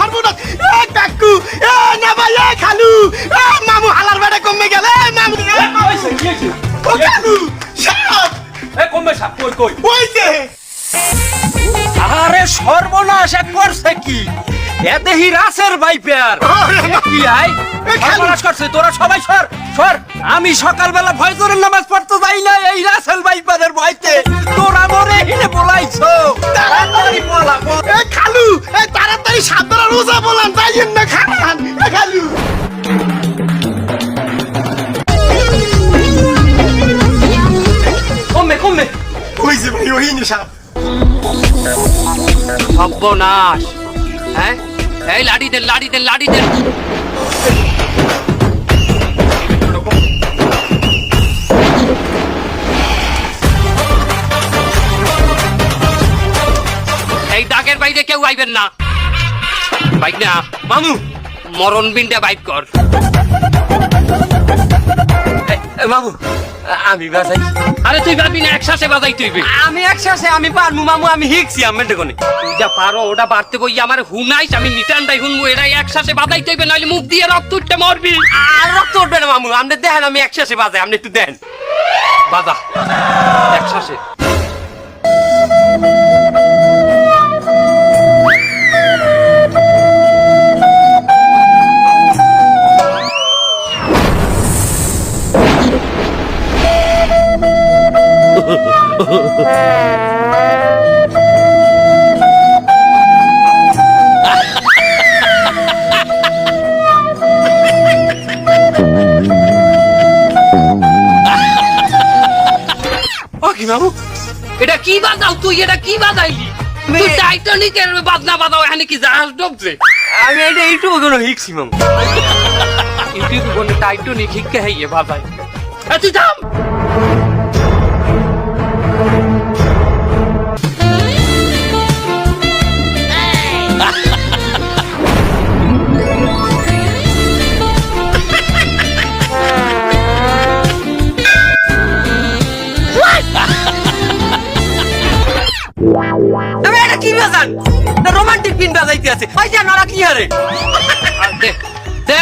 সর্বনাশ এ কাকু এ না ভাই এ খালু এ মামু হালার বেড়া কমে গেলে মামু ও খালু সাপ এ কমবে সাপ কই কই ওই যে আরে সর্বনাশ এক করছে কি এতে হি রাসের ভাইপার কি আই সর্বনাশ করছে তোরা সবাই সর সর আমি সকালবেলা ফজরের নামাজ পড়তে যাই না এই রাসেল ভাইপারের ভয়তে তোরা মরে হিনে বলাইছো তাড়াতাড়ি বলা এ খালু এ তাড়াতাড়ি সাবধান রোজা বলান যাইয়েন না খান এ খালু কমবে কমবে ওই যে ভাই ওই নি সাপ সর্বনাশ হ্যাঁ এই লাড়ি দেন লাড়ি দেন লাড়ি দেন এই দাগের বাইরে কেউ আইবেন না বাইক না মামু মরণ বিনটা বাইক কর মামু আমি বাজাই আরে তুই পারবি না একসাথে বাজাই তুই আমি একসাথে আমি পারমু মামু আমি হিকছি আমি দেখনি তুই যা পারো ওটা বাড়তে বই আমার হুনাইস আমি নিটানটাই হুনমু এরাই একসাথে বাজাই তুইবে নাইলে মুখ দিয়ে রক্ত উঠতে মরবি আর রক্ত উঠবে না মামু আপনি দেখেন আমি একসাথে বাজাই আপনি একটু দেন বাজা একসাথে কি মামু এটা কি বাজাও তুই এটা কি বাজাইলি তুই টাইটানিকের বাজনা বাজাও এখানে কি জাহাজ ডুবছে আমি এটা ইউটিউবে কোনো হিকছি মামু ইউটিউবে কোনো টাইটানিক হিককে হইয়ে বাজাই তুই থাম কি বাজান না রোমান্টিক পিন বাজাইতে আছে ওই যা নরা কি আরে দে দে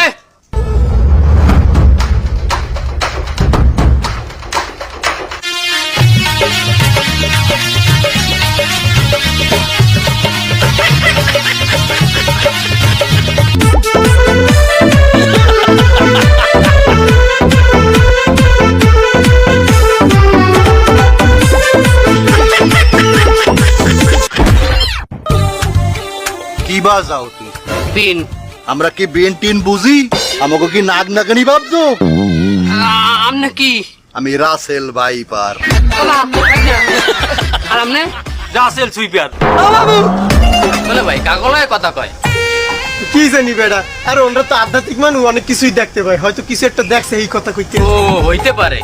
কি বাজাও তুই পিন আমরা কি বেন টিন বুঝি আমাকে কি নাগ নাগানি ভাবছো আমনে কি আমি রাসেল ভাইপার আর আমনে রাসেল সুইপার বলে ভাই কাগলায় কথা কয় কি জানি বেড়া আর ওনরা তো আধ্যাত্মিক মানুষ অনেক কিছুই দেখতে পায় হয়তো কিছু একটা দেখছে এই কথা কইতে ও হইতে পারে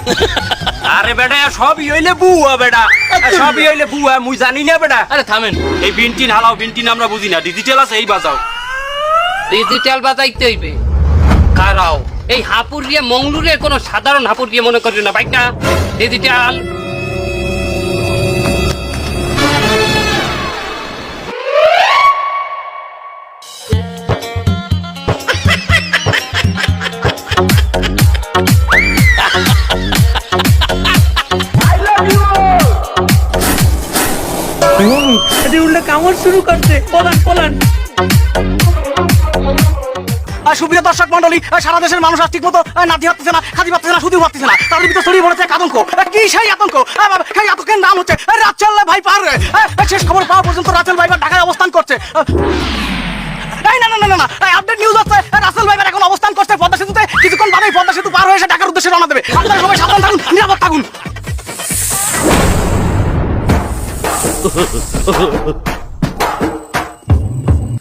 আরে বেটা সবই হইলে বুয়া বেটা সবই হইলে বুয়া মুই জানি না বেটা আরে থামেন এই বিনটিন হালাও বিনটিন আমরা বুঝি না ডিজিটাল আছে এই বাজাও ডিজিটাল বাজাইতে হইবে কারাও এই হাপুরিয়া মংলুরের কোনো সাধারণ হাপুরিয়া মনে করি না বাইক না ডিজিটাল কামড় শুরু করছে পলান পলান সুপ্রিয় দর্শক মন্ডলী সারা দেশের মানুষ আর ঠিক মতো নাতি হচ্ছে না খাদি পাচ্ছে না শুধু পাচ্ছে না তাদের ভিতরে ছড়িয়ে পড়েছে আতঙ্ক কি সেই আতঙ্ক সেই আতঙ্কের নাম হচ্ছে রাসেল ভাইপার শেষ খবর পাওয়া পর্যন্ত রাসেল ভাইপার ঢাকায় অবস্থান করছে এই না না না না আপডেট নিউজ আছে রাসেল ভাইপার এখন অবস্থান করছে পদ্মা সেতুতে কিছুক্ষণ বাদেই পদ্মা সেতু পার হয়ে এসে ঢাকার উদ্দেশ্যে রওনা দেবে আপনারা সবাই সাবধান থাকুন নিরাপদ থাকুন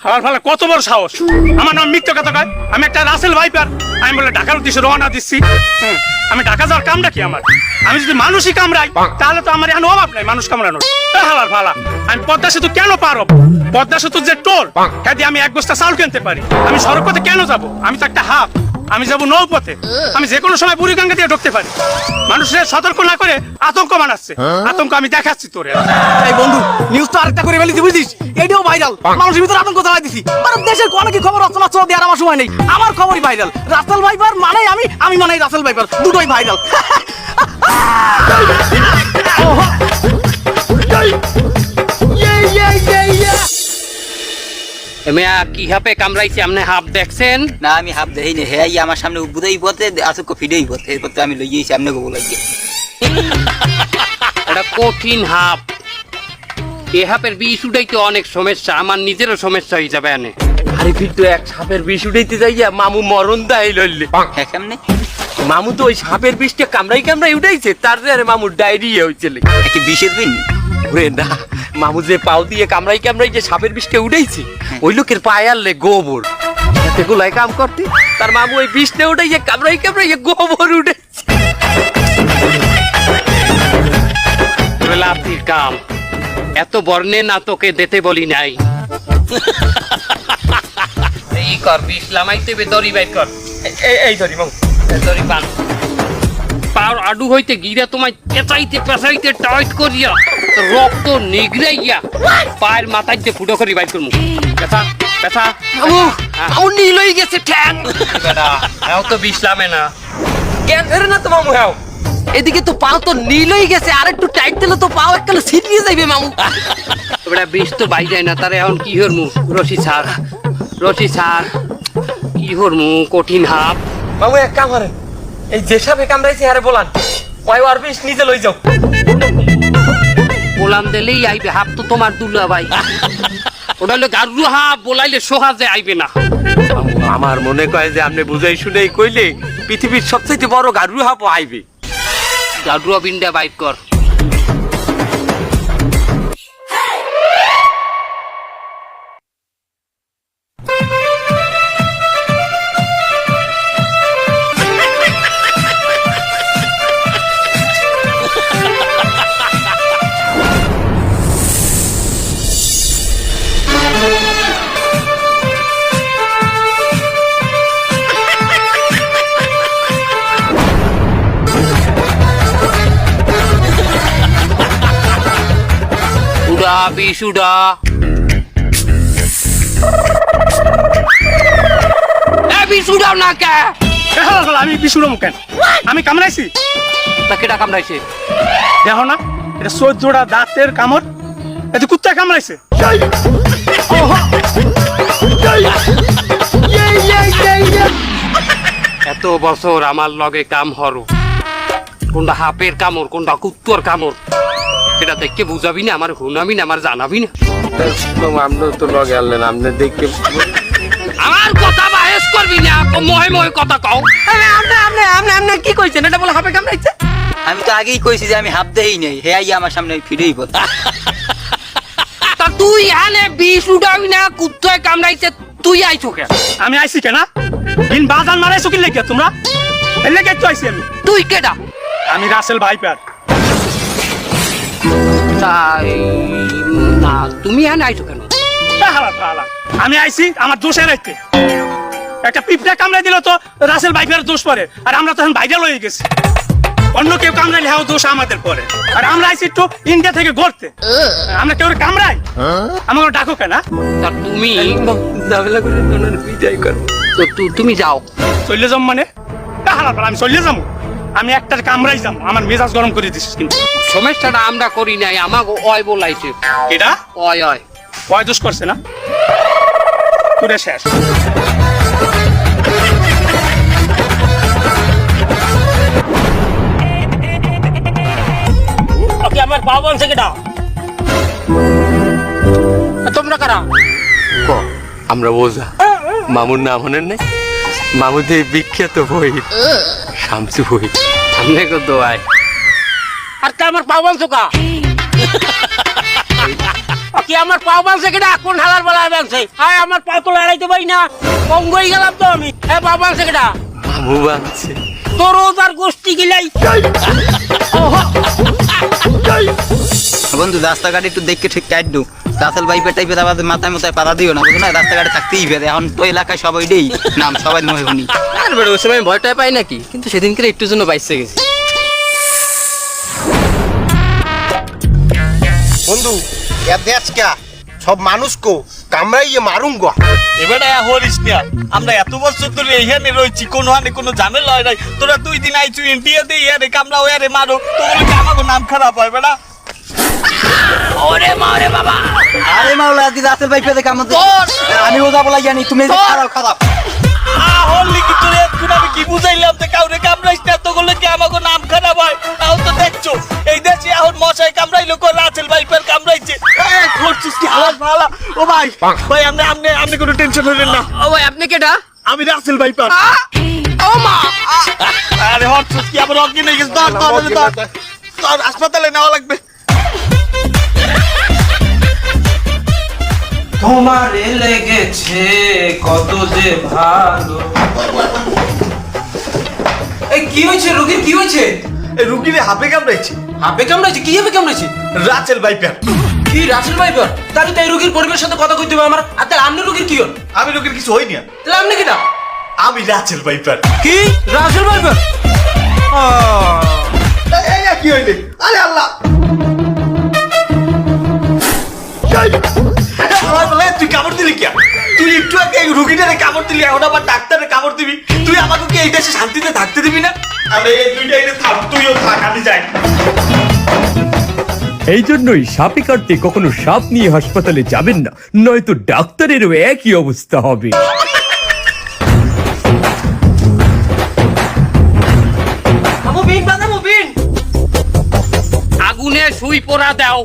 আমার কত বড় সাহস আমার নাম মিথ্যা কথা কয় আমি একটা রাসেল ভাইপার আমি বলে ঢাকার উদ্দেশ্যে রওনা দিচ্ছি আমি ঢাকা যাওয়ার কামটা কি আমার আমি যদি মানুষই কামড়াই তাহলে তো আমার এখন অভাব নাই মানুষ কামড়ানোর হালার ফালা আমি পদ্মা সেতু কেন পার হবো পদ্মা সেতুর যে টোল হ্যাঁ আমি এক বস্তা চাউল কিনতে পারি আমি সড়ক পথে কেন যাবো আমি তো একটা হাফ আমি যাবো নৌপথে। আমি যে কোনো সময় বুড়িগঙ্গা দিয়ে ঢুকতে পারি। মানুষের সতর্ক না করে আতঙ্ক বানাচ্ছে। আতঙ্ক আমি দেখাচ্ছি তোরে। এই বন্ধু নিউজ তো আরেকটা করে ফেলেছি বুঝছিস, এটাও ভাইরাল, মানুষের ভিতরে আতঙ্ক চালাই দিছি। আর দেশের কোনো কি খবর রচনা চল দেওয়ার আমার সময় নেই, আমার খবরই ভাইরাল। রাসেল ভাইপার মানে আমি মানে রাসেল ভাইপার, দুটোই ভাইরাল। মেয়া কি হাপে কামড়াইছে আপনি হাফ দেখছেন? না আমি হাফ দেই না, হ্যাঁ আমার সামনে বুধাই পথে আসুক ফিডেই পথে, এরপর তো আমি লইয়েছি আপনি গোবো লাগিয়ে। এটা কঠিন হাপ। এ হাপের বিষ উঠাইতে অনেক সমস্যা, আমার নিজেরও সমস্যা হয়ে যাবে এনে। আরে ফির তো এক সাপের বিষ উঠাইতে যাইয়া মামু মরণ দেয় লইলে। হ্যাঁ কেমনে? মামু তো ওই সাপের বিষটা কামড়াই উঠাইছে, তার আরে মামুর ডায়রিয়া হয়েছিল। কি বিষের বিন? ওরে না, মামু যে পাও দিয়ে কামড়াই যে সাপের বিষটা উঠাইছে, ওই লোকের পায়ে আনলে গোবর এতে গুলাই কাম করতে, তার মামু ওই বিষটা উঠাইছে কামড়াই গোবর উঠেছে। লাফির কাম এত বর্ণে না তোকে দিতে বলি নাই। এই কর বিষ লামাইতে দড়ি বাইর কর। এই দড়ি মামু, দড়ি বান। পার আডু হইতে গিরা তোমায় পেঁচাইতে টাইট করিয়া রক্ত নিগড়াইয়া পায়ের মাথায় যে ফুটো করি বাইর করমু। ব্যথা মামু নীল হয়ে গেছে ঠ্যাং। বেটা হাও তো বিশ্লামে না কেন ধরে না তো মামু হাও। এদিকে তো পাও তো নীল হয়ে গেছে, আর একটু টাইট দিলে তো পাও এককালে ছিটকে যাইবে মামু। বেটা বিষ তো বাই যায় না, তারে এখন কি হরমু? রশি ছাড় কি হরমু? কঠিন হাপ। মামু এক কাম করেন, এই যে সাপে কামড়াইছে আরে বলান ওই আর বিষ নিজে লই যাও। বলান দিলেই আইবে, হাপ তো তোমার দুলা ভাই। ওটা হলো গারু হাপ, বলাইলে সহজে আইবে না। আমার মনে কয় যে আপনি বুঝাই শুনেই কইলে পৃথিবীর সবচেয়ে বড় গারু হাপও আইবে। গারু বিন্ডা বাইক কর। বিশুডা বিশুডাও না কে? আমি বিশুরম কেন? আমি কামড়াইছি? কেটা কামড়াইছে? দেখো না, এটা 14টা দাঁতের কামড়। এতে কুত্তা কামড়াইছে। এত বছর আমার লগে কাম হরো, কোনটা হাপের কামড় কোনটা কুত্তর কামড় এটা দেখে বুঝাবি না, আমার হুনাবি না, আমার জানাবি না। আপনি তো লগে আনলেন, আপনি দেখে আমার কথা বাহেস করবি না, মহে কথা কও। আপনি কি কইছেন? এটা বলে হাপে কামড়াইছে? আমি তো আগেই কইছি যে আমি হাফ দেই নাই, হ্যাঁ আমার সামনে ফিডেই পথে। তা তুই আনে বিষ উঠাবি না, কুত্তায় কামড়াইছে, তুই আইছো কেন? আমি আইছি কেন? দিন বাজান মারাইছো কি লেগে তোমরা? এর লেগে তো আইছি আমি। তুই কেডা? আমি রাসেল ভাইপার। তাই না, তুমি আনে আইছো কেন? আমি আইছি আমার দোষের রাইতে। একটা পিঁপড়া কামড়াই দিল তো রাসেল ভাইপার দোষ পড়ে, আর আমরা তখন ভাইরাল হয়ে গেছি। অন্য কেউ কামড়াইলে হাও দোষ আমাদের পরে। আর আমরা আইছি একটু ইন্ডিয়া থেকে ঘুরতে, আমরা কেউ কামড়াই আমাকে ডাকো কেন? তা তুমি বিদায় করো তো, তুমি যাও। চলে যাম মানে? আমি চলে যাবো? আমি একটার কামড়াই যাবো, আমার মেজাজ গরম করে দিছিস কিন্তু। সমস্যাটা আমরা করি নাই, আমাকে অয় বলাইছে। এটা অয় কয় দোষ করছে না? তোরে শেষ। আমার বাবা বলছে কেটা? তোমরা কারা? আমরা বোঝা মামুর নাম হনেন নাই? মামুদের বিখ্যাত বই শামসু বই। সামনে কো দোয়াই। আর কে আমার পাও বানছো কা? কি আমার পাও বানছে কেডা? কোন হালার বলা বানছে? আয় আমার পাও তো লড়াইতে পারি না, কঙ্গই গেলাম তো আমি। এ পাও বানছে কেডা? মামু বানছে। তোর তার গোষ্ঠী গিলাই। বন্ধু রাস্তাঘাট একটু দেখে ঠিক টাইট দু, রাসেল ভাইপার টাইপের আবার মাথায় মাথায় পাতা দিও না, বুঝো না? রাস্তাঘাটে থাকতেই পারে, এখন তো এলাকায় সবাই ডেই নাম, সবাই মনে শুনি। আর বেটা ওই সময় ভয়টাই পাই নাকি, কিন্তু সেদিনকে একটু জন্য বাইসে গেছি। বন্ধু আজকা সব মানুষ কো কামড়াইয়ে মারুম গো। এবারে হরিস না, আমরা এত বছর ধরে এখানে রয়েছি, কোনো হানে কোনো ঝামেলা হয় নাই। তোরা 2 দিন আইছু ইন্ডিয়া দিয়ে ইয়ারে কামড়া ওয়ারে মারো, তো বলে কি আমাকে নাম খারাপ হয় বেটা? আরে মাওলা দি রাসেল ভাইপার দেখে আমাদের, আমি ওজা বলা জানি, তুমি খারাপ খারাপ। হলি কি তোরে এখন আমি কি বুঝাইলাম যে কাউরে কামড়াইস না, তো বলে কি আমাকে নাম খারাপ হয়? তাও তো দেখছো এই দেশে এখন মশাই কামড়াইলো, কো রাসেল ভাইপার কামড়াইছে। করছিস কি হালাল ভালা? ও ভাই ভাই, আপনি কোনো টেনশন হলেন না। ও ভাই আপনি কেডা? আমি রাসেল ভাইপার। ও মা আরে হটছিস কি, আবার অজ্ঞান হয়ে গেছে। ধর হাসপাতালে নেওয়া লাগবে। তোমারে লেগেছে কত যে ভালো। এই কি হয়েছে রোগীর, কি হয়েছে? এই রুগীরে হাফে কামড়াইছে। হাপে কামড়াইছে? কি হাপে কামড়াইছে? Russell viper. কি রাসেল ভাইপার? তাহলে তো এই রোগীর পরিবারের সাথে কথা কইতে হবে আমার। আর তাহলে আপনি রোগীর কি হন? আমি রুগীর কিছু হই না, তাহলে আপনি কিটা? আমি রাসেল ভাইপার। কি রাসেল ভাইপার? কি হইলে? আরে আল্লাহ, তুই কামড় দিলি কে? তুই একটু আগে রুগীটারে কামড় দিলি, এখন আবার ডাক্তারে কামড় দিবি? তুই আমাকে কি এই দেশে শান্তিতে থাকতে দিবি না? আরে এই দুইটা এনে থাক, তুইও থাক, আমি যাই। এই জন্যই সাপে কাটতে কখনো সাপ নিয়ে হাসপাতালে যাবেন না, নয়তো ডাক্তারেরও একই অবস্থা হবে। আগুনে সুই পোড়া দাও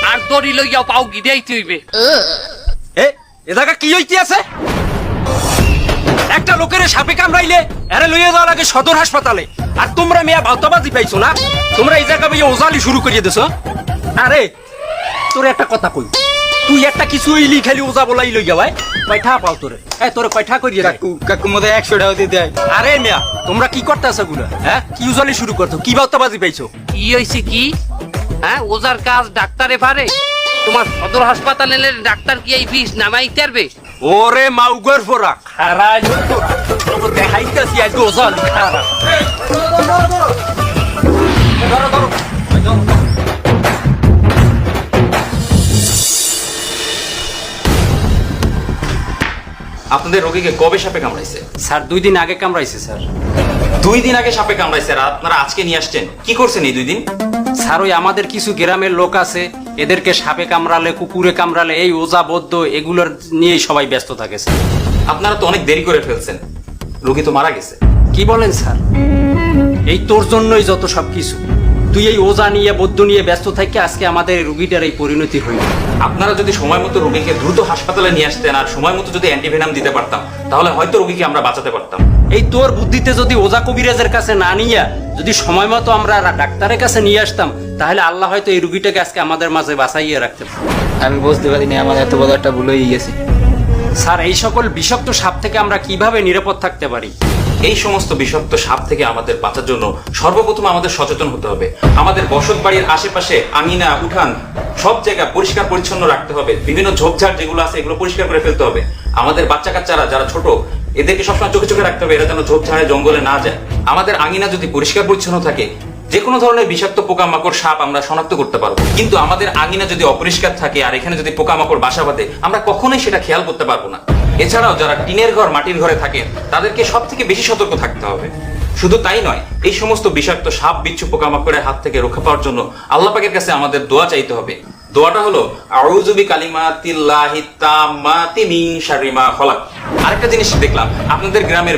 আর দড়ি লইয়া পাও গিদেই তুইবে। এ জায়গা কি হইতে আছে? একটা লোকের সাপে কামড়াইলে আরে লইয়া যাওয়ার আগে সদর হাসপাতালে, আর তোমরা মেয়া ভাওতাবাজি পাইছো না? তোমরা এই জায়গা ভাইয়া ওজালি শুরু করিয়ে দিছো। আরে তোর একটা কথা কই, তুই একটা কিছু হইলি খালি ওজা বলাই লইয়া ভাই কয়টা পাও তোরে? তোরে কয়টা করিয়ে দেয়? কাকু মধ্যে 100 টাকা দিয়ে দেয়। আরে মিয়া তোমরা কি করতেছো গুলা? হ্যাঁ কি উজালি শুরু করছো? কি ভাওতাবাজি পাইছো? কি হইছে কি? হ্যাঁ ওজার কাজ ডাক্তারে পারে? তোমার সদর হাসপাতালের ডাক্তার কি এই বিষ নামাইতে পারবে? ওরে মাউগর ফোরা খারাই তোকে দেখাইতাছি আজ ওজালি খারা। আপনাদের রোগীকে কবে সাপে কামড়াইছে? স্যার 2 দিন আগে কামড়াইছে স্যার। 2 দিন আগে সাপে কামড়াইছে, আর আপনারা আজকে নিয়ে আসছেন? কি করছেন এই 2 দিন? স্যার ওই আমাদের কিছু গ্রামের লোক আছে, এদেরকে সাপে কামড়ালে, কুকুরে কামড়ালে এই ওজা বদ্ধ এগুলোর নিয়েই সবাই ব্যস্ত থাকে স্যার। আপনারা তো অনেক দেরি করে ফেলছেন, রোগী তো মারা গেছে। কি বলেন স্যার? এই তোর জন্যই যত সবকিছু। তুই এই ওজা নিয়ে বদ্ধ নিয়ে ব্যস্ত থাকি আজকে আমাদের রোগীটার এই পরিণতি হইল। আপনারা যদি সময় মতো রোগীকে দ্রুত হাসপাতালে নিয়ে আসতেন আর সময় মতো যদি অ্যান্টিভেনাম দিতে পারতাম, তাহলে হয়তো রোগীকে আমরা বাঁচাতে পারতাম। এই তোর বুদ্ধিতে যদি ওজা কবিরাজের কাছে না নিয়ে যদি সময় মতো আমরা ডাক্তারের কাছে নিয়ে আসতাম, তাহলে আল্লাহ হয়তো এই রোগীটাকে আজকে আমাদের মাঝে বাঁচাইয়ে রাখতে পারত। আমি বুঝতে পারিনি আমার এত বড় একটা ভুল হয়ে গেছে। স্যার এই সকল বিষাক্ত সাপ থেকে আমরা কিভাবে নিরাপদ থাকতে পারি? এই সমস্ত বিষাক্ত সাপ থেকে আমাদের বাঁচার জন্য সর্বপ্রথম আমাদের সচেতন হতে হবে। আমাদের বসত বাড়ির আশেপাশে আঙিনা, উঠান সব জায়গা পরিষ্কার পরিচ্ছন্ন রাখতে হবে। বিভিন্ন ঝোপঝাড় যেগুলো আছে এগুলো পরিষ্কার করে ফেলতে হবে। আমাদের বাচ্চা কাচ্চারা যারা ছোট, এদেরকে সবসময় চোখে চোখে রাখতে হবে, এরা যেন ঝোপঝাড়ে জঙ্গলে না যায়। আমাদের আঙিনা যদি পরিষ্কার পরিচ্ছন্ন থাকে, যে কোনো ধরনের বিষাক্ত পোকামাকড়, সাপ আমরা শনাক্ত করতে পারবো। কিন্তু আমাদের আঙিনা যদি অপরিষ্কার থাকে আর এখানে যদি পোকামাকড় বাসা বাঁধে, আমরা কখনোই সেটা খেয়াল করতে পারবো না। এছাড়াও যারা টিনের ঘর, মাটির ঘরে থাকেন, তাদেরকে সব থেকে বেশি সতর্ক থাকতে হবে। শুধু তাই নয়, এই সমস্ত বিষাক্ত সাপ, বিচ্ছু, পোকামাকড়ের হাত থেকে রক্ষা পাওয়ার জন্য আল্লাহ পাকের কাছে আমাদের দোয়া চাইতে হবে। দোয়াটা হলো আউযু বিকালিমাতিল্লাহি তাম্মাতি মিন শাররি মা খালাক। আরেকটা জিনিস দেখলাম, আপনাদের গ্রামের